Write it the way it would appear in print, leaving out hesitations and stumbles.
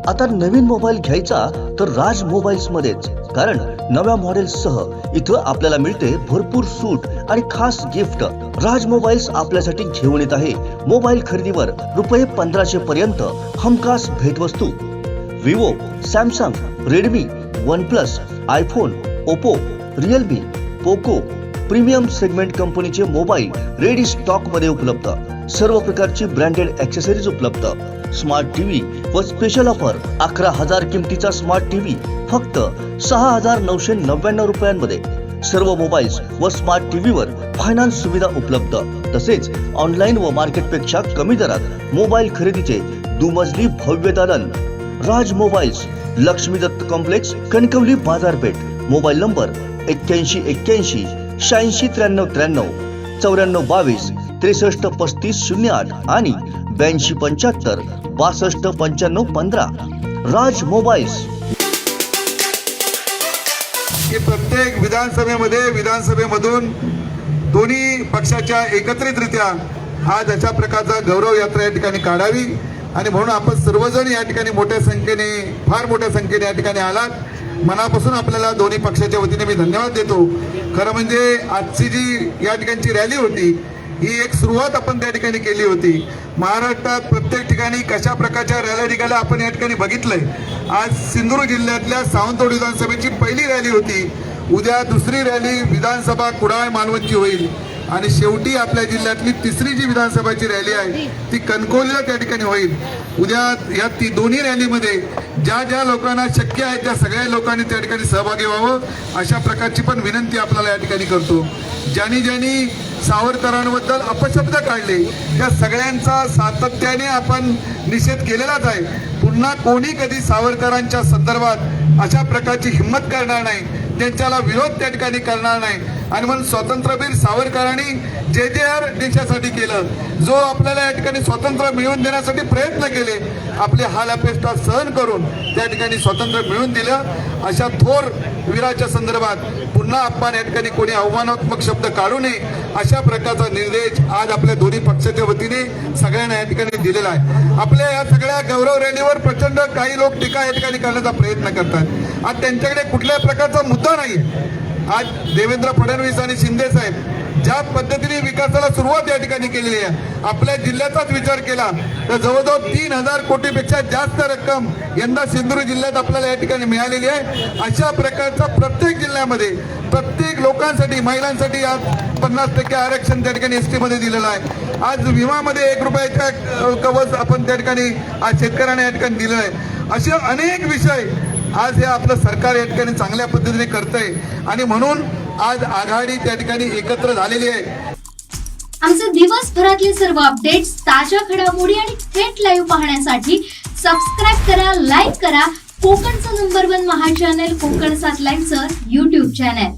आता नवीन मोबाईल घ्यायचा तर राज मोबाईल्स मध्येच, कारण नव्या मॉडेल्ससह इथं आपल्याला मिळते भरपूर सूट आणि खास गिफ्ट। राज मोबाईल्स आपल्यासाठी घेऊन येत आहे मोबाईल खरेदीवर ₹1500 पर्यंत हमखास भेटवस्तू। Vivo, Samsung, Redmi, OnePlus, iPhone, Oppo, Realme, Poco premium segment कंपनीचे मोबाईल रेडी स्टॉक मध्ये उपलब्ध। सर्व प्रकारची ब्रँडेड ॲक्सेसरीज उपलब्ध। स्मार्ट टीव्ही व स्पेशल ऑफर 11,000 किमतीचा स्मार्ट टीव्ही फक्त 6,999 रुपयांमध्ये। सर्व मोबाईल्स व स्मार्ट टीव्हीवर फायनान्स सुविधा उपलब्ध। तसेच ऑनलाईन व मार्केटपेक्षा कमी दरात मोबाईल खरेदीचे दुमजली भव्य दालन। राज मोबाईल्स, लक्ष्मी दत्त कॉम्प्लेक्स, कणकवली बाजारपेठ। मोबाईल नंबर 8181 86 93 93 94 22 63 35 08 आणि 82 75 62 95 15। राज मोबाईल्स। की प्रत्येक विधानसभेमधून दोन्ही पक्षाच्या एकत्रितरित्या आज अशा प्रकारचा गौरव यात्रा या ठिकाणी काढावी आणि म्हणून आपण सर्वजण या ठिकाणी फार मोठ्या संख्येने या ठिकाणी आलात। मनापासून आपल्याला दोन्ही पक्षाच्या वतीने मी धन्यवाद देतो। खरं म्हणजे आजची जी या ठिकाणची रॅली होती ही एक सुरुवात आपण त्या ठिकाणी केली होती। महाराष्ट्रात प्रत्येक ठिकाणी कशा प्रकारच्या रॅल्या निघाल्या आपण या ठिकाणी बघितलंय। आज सिंधुदुर्ग जिल्ह्यातल्या सावंतवाडी विधानसभेची पहिली रॅली होती। उद्या दुसरी रॅली विधानसभा कुडाळ मालवणची होईल आणि शेवटी आपल्या जिल्ह्यातली तिसरी जी विधानसभाची रॅली आहे ती कणकवलीला त्या ठिकाणी होईल। उद्या या दोन्ही रॅलीमध्ये ज्या लोकांना शक्य आहे त्या सगळ्या लोकांनी त्या ठिकाणी सहभागी व्हावं अशा प्रकारची पण विनंती आपल्याला या ठिकाणी करतो। ज्यांनी सावरकरांबद्दल अपशब्द काढले त्या सगळ्यांचा सातत्याने आपण निषेध केलेलाच आहे। पुन्हा कोणी कधी सावरकरांच्या संदर्भात अशा प्रकारची हिंमत करणार नाही, त्यांच्याला विरोध त्या ठिकाणी करणार नाही। आणि म्हणून स्वातंत्र्यवीर सावरकरांनी जे देशासाठी केलं, जो आपल्याला या ठिकाणी स्वातंत्र्य मिळवून देण्यासाठी प्रयत्न केले, आपले हाल अपेष्टा सहन करून त्या ठिकाणी स्वातंत्र्य मिळवून दिलं, अशा थोर वीराच्या संदर्भात पुन्हा आपण या ठिकाणी कोणी अवमानात्मक शब्द काढू नये अशा प्रकारचा निर्देश आज आपल्या दोन्ही पक्षाच्या वतीने सगळ्यांना या ठिकाणी दिलेला आहे। आपल्या या सगळ्या गौरव रॅलीवर प्रचंड काही लोक टीका या ठिकाणी करण्याचा प्रयत्न करतात। आज त्यांच्याकडे कुठल्याही प्रकारचा मुद्दा नाही। आज देवेंद्र फडणवीस आणि शिंदे साहेब ज्या पद्धतीने विकासाला सुरुवात या ठिकाणी केलेली आहे, आपल्या जिल्ह्याचाच विचार केला तर जवळजवळ 3,000 कोटीपेक्षा जास्त रक्कम यंदा सिंधुदुर्ग जिल्ह्यात आपल्याला या ठिकाणी मिळालेली आहे। अशा प्रकारचा प्रत्येक जिल्ह्यामध्ये प्रत्येक लोकांसाठी, महिलांसाठी आज 50% आरक्षण त्या ठिकाणी एसटी मध्ये दिलेलं आहे। आज विमामध्ये 1 रुपयाचा कवच आपण त्या ठिकाणी आज शेतकऱ्यांना या ठिकाणी दिलं आहे। असे अनेक विषय आज हे आपलं सरकार या ठिकाणी चांगल्या पद्धतीने करतंय आणि म्हणून आज आघाडी त्या ठिकाणी एकत्र झालेली आहे। आमचे दिवसभरातले सर्व अपडेट्स, ताज्या घडामोडी आणि थेट लाईव्ह पाहण्यासाठी सबस्क्राईब करा, लाईक करा कोकणचं नंबर 1 महा चॅनल कोकण 7 लाईव्हचं YouTube चॅनल।